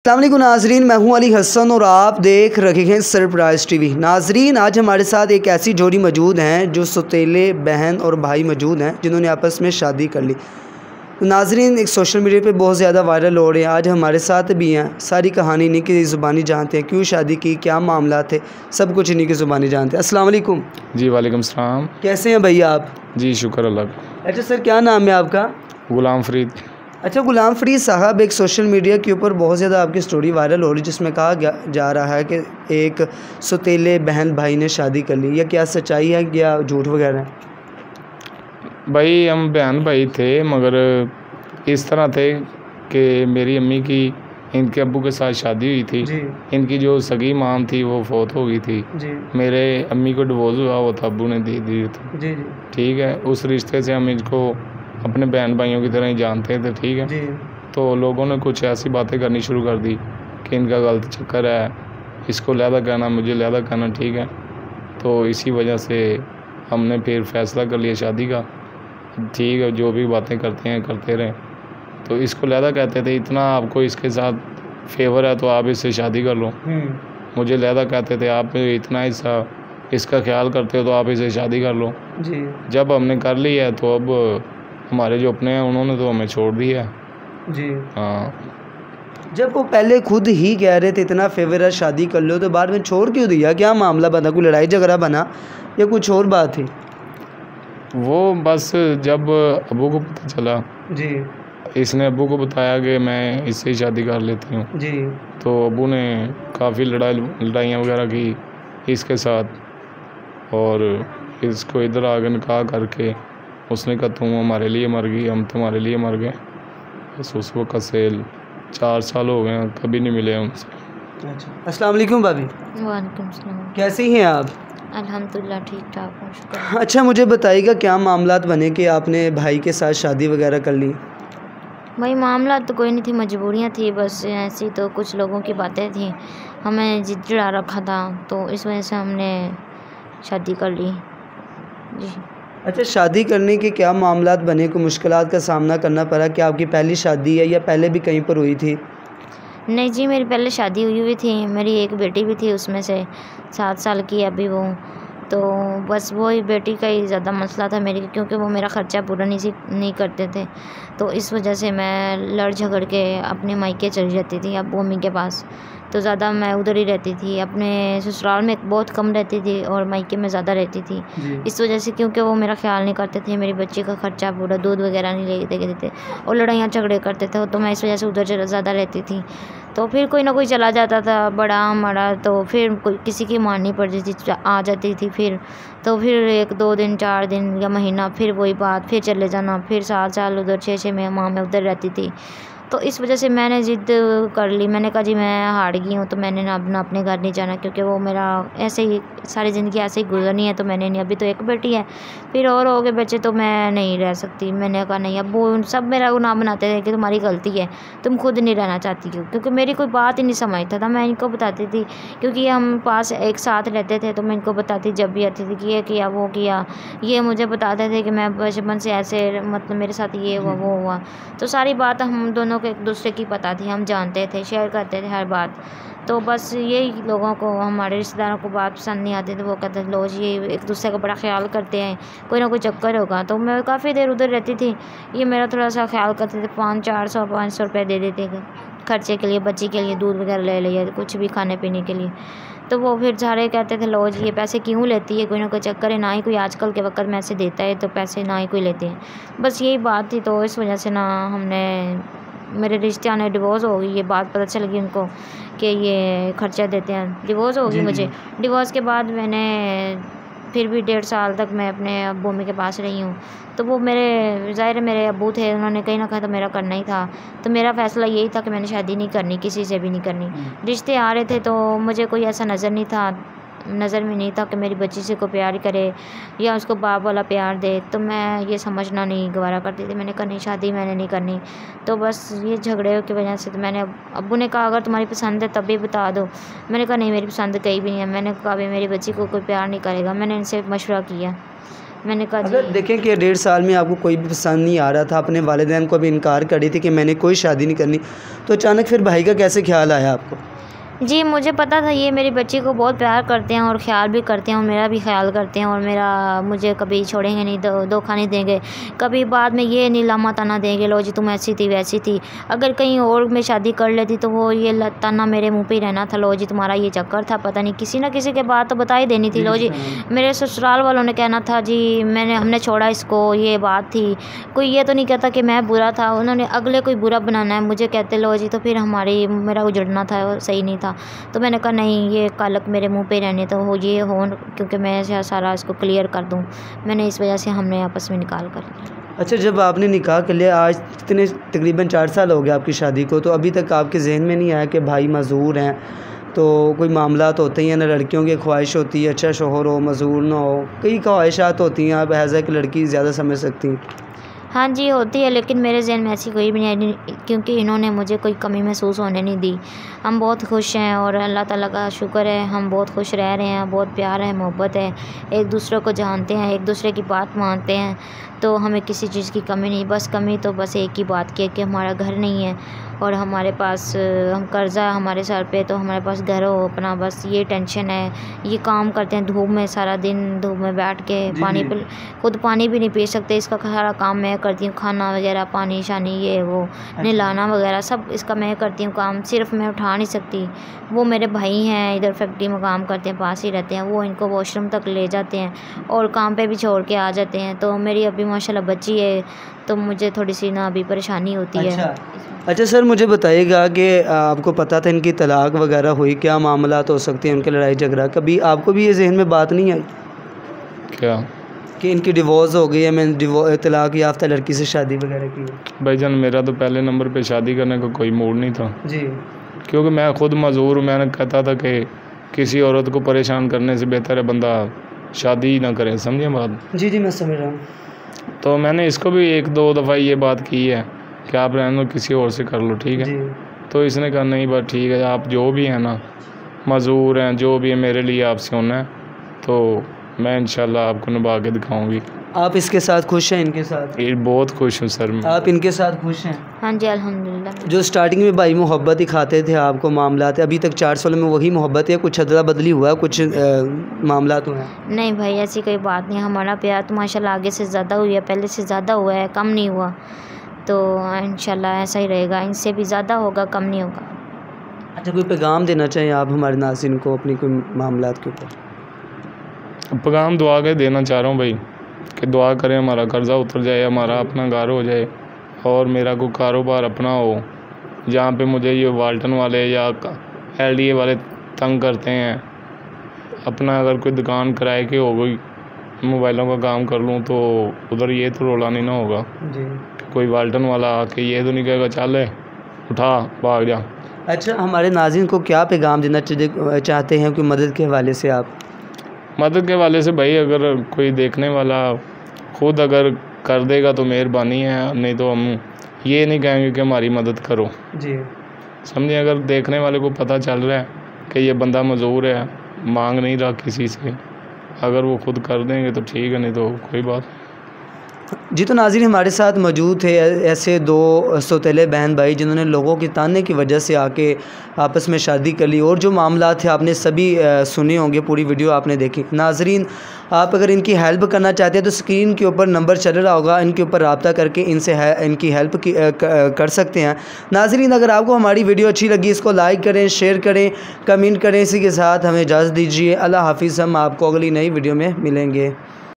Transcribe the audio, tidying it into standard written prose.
अस्सलाम वालेकुम नाजरीन, मैं हूं अली हसन और आप देख रहे हैं सरप्राइज़ टीवी। नाजरीन, आज हमारे साथ एक ऐसी जोड़ी मौजूद हैं जो सौतेले बहन और भाई मौजूद हैं जिन्होंने आपस में शादी कर ली। नाजरीन, एक सोशल मीडिया पे बहुत ज़्यादा वायरल हो रहे हैं। आज हमारे साथ भी हैं, सारी कहानी इन्हीं की ज़ुबानी जानते हैं, क्यों शादी की, क्या मामला थे, सब कुछ इन्हीं की ज़ुबानी जानते हैं। अस्सलाम वालेकुम। जी वालेकुम सलाम। कैसे हैं भैया आप? जी शुक्र अल्लाह का। अच्छा सर, क्या नाम है आपका? गुलाम फरीद। अच्छा गुलाम फरीद साहब, एक सोशल मीडिया के ऊपर बहुत ज़्यादा आपकी स्टोरी वायरल हो रही है जिसमें कहा जा रहा है कि एक सौतेले बहन भाई ने शादी कर ली। या क्या सच्चाई है या झूठ वगैरह है? भाई हम बहन भाई थे, मगर इस तरह थे कि मेरी अम्मी की इनके अब्बू के साथ शादी हुई थी। जी इनकी जो सगी माम थी वो फौत हो गई थी। जी मेरे अम्मी को डिवोर्स हुआ, वो था अब्बू ने दी दी थी। जी जी ठीक है, उस रिश्ते से हम इनको अपने बहन भाइयों की तरह ही जानते थे। ठीक है, जी तो लोगों ने कुछ ऐसी बातें करनी शुरू कर दी कि इनका गलत चक्कर है, इसको लहदा कहना, मुझे लहदा कहना। ठीक है, तो इसी वजह से हमने फिर फैसला कर लिया शादी का। ठीक है, जो भी बातें करते हैं करते रहें। तो इसको लहदा कहते थे, इतना आपको इसके साथ फेवर है तो आप इससे शादी कर लो। मुझे लहदा कहते थे, आप इतना इसका ख्याल करते हो तो आप इसे शादी कर लो। जी जब हमने कर ली है तो अब हमारे जो अपने हैं उन्होंने तो हमें छोड़ दिया है। जी। हाँ, जब वो पहले खुद ही कह रहे थे इतना फेवर है शादी कर लो, तो बाद में छोड़ क्यों दिया? क्या मामला बना? कोई लड़ाई झगड़ा बना या कुछ और बात थी? वो बस जब अबू को पता चला, जी इसने अबू को बताया कि मैं इससे ही शादी कर लेती हूँ, जी तो अबू ने काफ़ी लड़ाइयाँ वगैरह की इसके साथ, और इसको इधर आगे निकाह करके उसने कहा तुम हमारे लिए मर गई, हम तुम्हारे लिए मर गए। बस उस वक्त से 4 साल हो गए हैं, कभी नहीं मिले उनसे। अच्छा। अस्सलाम वालेकुम भाभी, वालेकुम सलाम। कैसी हैं आप? अल्हम्दुलिल्लाह ठीक ठाक हूँ, शुक्र। अच्छा, मुझे बताइएगा क्या मामलात बने कि आपने भाई के साथ शादी वगैरह कर ली? भाई मामला तो कोई नहीं थी, मजबूरियाँ थी बस ऐसी, तो कुछ लोगों की बातें थी, हमें जिद चढ़ा रखा था, तो इस वजह से हमने शादी कर ली। जी। अच्छा, शादी करने के क्या मामलात बने, कोई मुश्किलात का सामना करना पड़ा? क्या आपकी पहली शादी है या पहले भी कहीं पर हुई थी? नहीं जी, मेरी पहले शादी हुई थी, मेरी एक बेटी भी थी, उसमें से 7 साल की अभी वो। तो बस वही बेटी का ही ज़्यादा मसला था मेरी, क्योंकि वो मेरा ख़र्चा पूरा नहीं करते थे, तो इस वजह से मैं लड़ झगड़ के अपने मायके चली जाती थी अब्बू अम्मी के पास। तो ज़्यादा मैं उधर ही रहती थी, अपने ससुराल में बहुत कम रहती थी और मायके में ज़्यादा रहती थी। इस वजह से, क्योंकि वो मेरा ख्याल नहीं करते थे, मेरी बच्ची का ख़र्चा पूरा, दूध वगैरह नहीं ले देते थे और लड़ाइयाँ झगड़े करते थे, तो मैं इस वजह से उधर ज़्यादा रहती थी। तो फिर कोई ना कोई चला जाता था बड़ा हमारा, तो फिर कोई किसी की माननी पड़ती थी, आ जाती थी फिर। तो फिर 1-2 दिन 4 दिन या महीना फिर वही बात, फिर चले जाना, फिर 7 साल उधर 6-6 माह में उधर रहती थी। तो इस वजह से मैंने ज़िद कर ली, मैंने कहा जी मैं हार गई हूँ, तो मैंने ना अपने घर नहीं जाना, क्योंकि वो मेरा ऐसे ही सारी ज़िंदगी ऐसे ही गुजरनी है, तो मैंने नहीं, अभी तो एक बेटी है, फिर और हो गए बच्चे, तो मैं नहीं रह सकती। मैंने कहा नहीं, अब वो सब मेरा गुनाह बनाते थे कि तुम्हारी गलती है, तुम खुद नहीं रहना चाहती हो, क्योंकि मेरी कोई बात ही नहीं समझता था। मैं इनको बताती थी, क्योंकि हम पास एक साथ रहते थे, तो मैं इनको बताती जब भी आती थी कि ये किया वो किया, ये मुझे बताते थे कि मैं बचपन से ऐसे, मतलब मेरे साथ ये हुआ वो हुआ, तो सारी बात हम दोनों को एक दूसरे की पता थी, हम जानते थे, शेयर करते थे हर बात। तो बस यही लोगों को, हमारे रिश्तेदारों को बात पसंद नहीं आती, तो वो कहते थे लो जी एक दूसरे का बड़ा ख्याल करते हैं, कोई ना कोई चक्कर होगा। तो मैं काफ़ी देर उधर रहती थी, ये मेरा थोड़ा सा ख्याल करते थे, 500 रुपये दे देते थे खर्चे के लिए, बच्ची के लिए दूध वगैरह ले लिया, कुछ भी खाने पीने के लिए। तो वो फिर सारे कहते थे लो जी ये पैसे क्यों लेती है, कोई ना कोई चक्कर है, ना ही कोई आजकल के वक्त में ऐसे देता है, तो पैसे ना ही कोई लेते हैं। बस यही बात थी, तो इस वजह से ना हमने, मेरे रिश्ते ने डिवोर्स हो गई, ये बात पता चल गई उनको कि ये खर्चा देते हैं, डिवोर्स हो गई मुझे। डिवोर्स के बाद मैंने फिर भी 1.5 साल तक मैं अपने अब्बू अम्मी के पास रही हूँ। तो वो मेरे, ज़ाहिर है मेरे अब्बू थे, उन्होंने कहीं ना कहीं तो मेरा करना ही था, तो मेरा फ़ैसला यही था कि मैंने शादी नहीं करनी, किसी से भी नहीं करनी। रिश्ते आ रहे थे तो मुझे कोई ऐसा नज़र में नहीं था कि मेरी बच्ची से कोई प्यार करे या उसको बाप वाला प्यार दे, तो मैं ये समझना नहीं गवारा करती थी। मैंने कहा नहीं, शादी मैंने नहीं करनी। तो बस ये झगड़े की वजह से, तो मैंने, अब्बू ने कहा अगर तुम्हारी पसंद है तब भी बता दो। मैंने कहा नहीं, मेरी पसंद कहीं भी नहीं है, मैंने कहा भी मेरी बच्ची को कोई प्यार नहीं करेगा। मैंने इनसे मशवरा किया, मैंने कहा अगर जी देखें कि 1.5 साल में आपको कोई भी पसंद नहीं आ रहा था, अपने वालिदैन को भी इनकार कर रही थी कि मैंने कोई शादी नहीं करनी, तो अचानक फिर भाई का कैसे ख्याल आया आपको? जी, मुझे पता था ये मेरी बच्ची को बहुत प्यार करते हैं और ख्याल भी करते हैं और मेरा भी ख्याल करते हैं और मुझे कभी छोड़ेंगे नहीं, धोखा नहीं देंगे, कभी बाद में ये नहीं लामा ताना देंगे, लो जी तुम ऐसी थी वैसी थी। अगर कहीं और मैं शादी कर लेती तो वो ये ताना मेरे मुंह पे ही रहना था, लो जी तुम्हारा ये चक्कर था, पता नहीं किसी ना किसी के बात तो बता ही देनी थी। लो जी मेरे ससुराल वालों ने कहना था जी हमने छोड़ा इसको, ये बात थी। कोई ये तो नहीं कहता कि मैं बुरा था, उन्होंने अगले कोई बुरा बनाना है मुझे कहते लो जी, तो फिर मेरा उजड़ना था, सही नहीं था। तो मैंने कहा नहीं, ये कालक मेरे मुंह पे रहने तो हो ये हो, क्योंकि मैं सारा इसको क्लियर कर दूं। मैंने इस वजह से हमने आपस में निकाल कर लिया। अच्छा, जब आपने निकाह कर लिया, आज कितने तकरीबन 4 साल हो गए आपकी शादी को, तो अभी तक आपके जहन में नहीं आया कि भाई मजदूर हैं, तो कोई मामला तो होते ही हैं ना, लड़कियों की ख्वाहिश होती है अच्छा शोहर हो, मजदूर ना हो, कई ख्वाहिशात होती हैं, आप एज ए कि लड़की ज़्यादा समझ सकती हैं। हाँ जी होती है, लेकिन मेरे जहन में ऐसी कोई भी नहीं आई, क्योंकि इन्होंने मुझे कोई कमी महसूस होने नहीं दी। हम बहुत खुश हैं और अल्लाह ताला का शुक्र है, हम बहुत खुश रह रहे हैं, बहुत प्यार है, मोहब्बत है, एक दूसरे को जानते हैं, एक दूसरे की बात मानते हैं, तो हमें किसी चीज़ की कमी नहीं। बस कमी तो बस एक ही बात की है कि हमारा घर नहीं है और हमारे पास हम कर्ज़ा है हमारे सर पे, तो हमारे पास घर हो अपना, बस ये टेंशन है। ये काम करते हैं धूप में, सारा दिन धूप में बैठ के खुद पानी भी नहीं पी सकते, इसका सारा काम मैं करती हूँ, खाना वगैरह, पानी शानी, ये वो नहलाना वगैरह सब इसका मैं करती हूँ काम, सिर्फ मैं उठा नहीं सकती। वो मेरे भाई हैं, इधर फैक्ट्री में काम करते हैं, पास ही रहते हैं, वो इनको वॉशरूम तक ले जाते हैं और काम पे भी छोड़ के आ जाते हैं। तो मेरी अभी माशाल्लाह बच्ची है, तो मुझे थोड़ी सी ना अभी परेशानी होती है। अच्छा सर, मुझे बताइएगा कि आपको पता था इनकी तलाक वगैरह हुई, क्या मामला तो हो सकते हैं उनके लड़ाई झगड़ा, कभी आपको भी ये जहन में बात नहीं आई क्या कि इनकी डिवोर्स हो गई है, मैंने तलाक याफ्ता लड़की से शादी वगैरह की? भाईजान मेरा तो पहले नंबर पे शादी करने का कोई मूड नहीं था जी, क्योंकि मैं खुद मजदूर हूँ। मैंने कहता था कि किसी औरत को परेशान करने से बेहतर है बंदा शादी ही ना करे, समझे बात? जी मैं समझ रहा हूँ। तो मैंने इसको भी 1-2 दफ़ा ये बात की है कि आप रहने दो, किसी और से कर लो, ठीक है? तो इसने कहा नहीं बात ठीक है, आप जो भी हैं ना, मजदूर हैं, जो भी है, मेरे लिए आपसे होना है, तो मैं इंशाल्लाह आपको निभा के दिखाऊंगी। आप इसके साथ खुश हैं? इनके साथ? ये बहुत खुश हूँ सर मैं। आप इनके साथ खुश हैं? हाँ जी अल्हम्दुलिल्लाह। जो स्टार्टिंग में भाई मोहब्बत दिखाते थे आपको, मामला थे, अभी तक 4 सालों में वही मोहब्बत है, कुछ अदला बदली हुआ, कुछ मामला तो है? नहीं भाई ऐसी कोई बात नहीं, हमारा प्यार तो माशाल्लाह आगे से ज़्यादा हुई है, पहले से ज़्यादा हुआ है, कम नहीं हुआ। तो इंशाल्लाह ऐसा ही रहेगा, इनसे भी ज़्यादा होगा, कम नहीं होगा। अच्छा, कोई पैगाम देना चाहिए आप हमारे नाज़रीन को अपनी कोई मामलात के ऊपर? पैगाम दुआ के देना चाह रहा हूँ भाई कि दुआ करें हमारा कर्ज़ा उतर जाए, हमारा अपना घर हो जाए और मेरा कोई कारोबार अपना हो, जहाँ पे मुझे ये वाल्टन वाले या LDA वाले तंग करते हैं। अपना अगर कोई दुकान किराए की हो गई, मोबाइलों का काम कर लूँ, तो उधर ये तो रोला नहीं ना होगा जी। कोई वाल्टन वाला आके ये तो नहीं कहेगा चल उठा भाग जा। अच्छा, हमारे नाज़रीन को क्या पैगाम देना चाहते हैं कोई मदद के हवाले से? आप मदद के वाले से भाई, अगर कोई देखने वाला खुद अगर कर देगा तो मेहरबानी है, नहीं तो हम ये नहीं कहेंगे कि हमारी मदद करो जी, समझे। अगर देखने वाले को पता चल रहा है कि ये बंदा मजदूर है, मांग नहीं रहा किसी से, अगर वो खुद कर देंगे तो ठीक है, नहीं तो कोई बात। जी, तो नाज़रीन हमारे साथ मौजूद थे ऐसे 2 सौतेले बहन भाई जिन्होंने लोगों की ताने की वजह से आके आपस में शादी कर ली, और जो मामला थे आपने सभी सुने होंगे, पूरी वीडियो आपने देखी। नाज़रीन, आप अगर इनकी हेल्प करना चाहते हैं तो स्क्रीन के ऊपर नंबर चल रहा होगा, इनके ऊपर रब्ता करके इनसे इनकी हेल्प कर सकते हैं। नाज़रीन, अगर आपको हमारी वीडियो अच्छी लगी, इसको लाइक करें, शेयर करें, कमेंट करें। इसी के साथ हमें इजाज़त दीजिए। अल्लाह हाफिज़। हम आपको अगली नई वीडियो में मिलेंगे।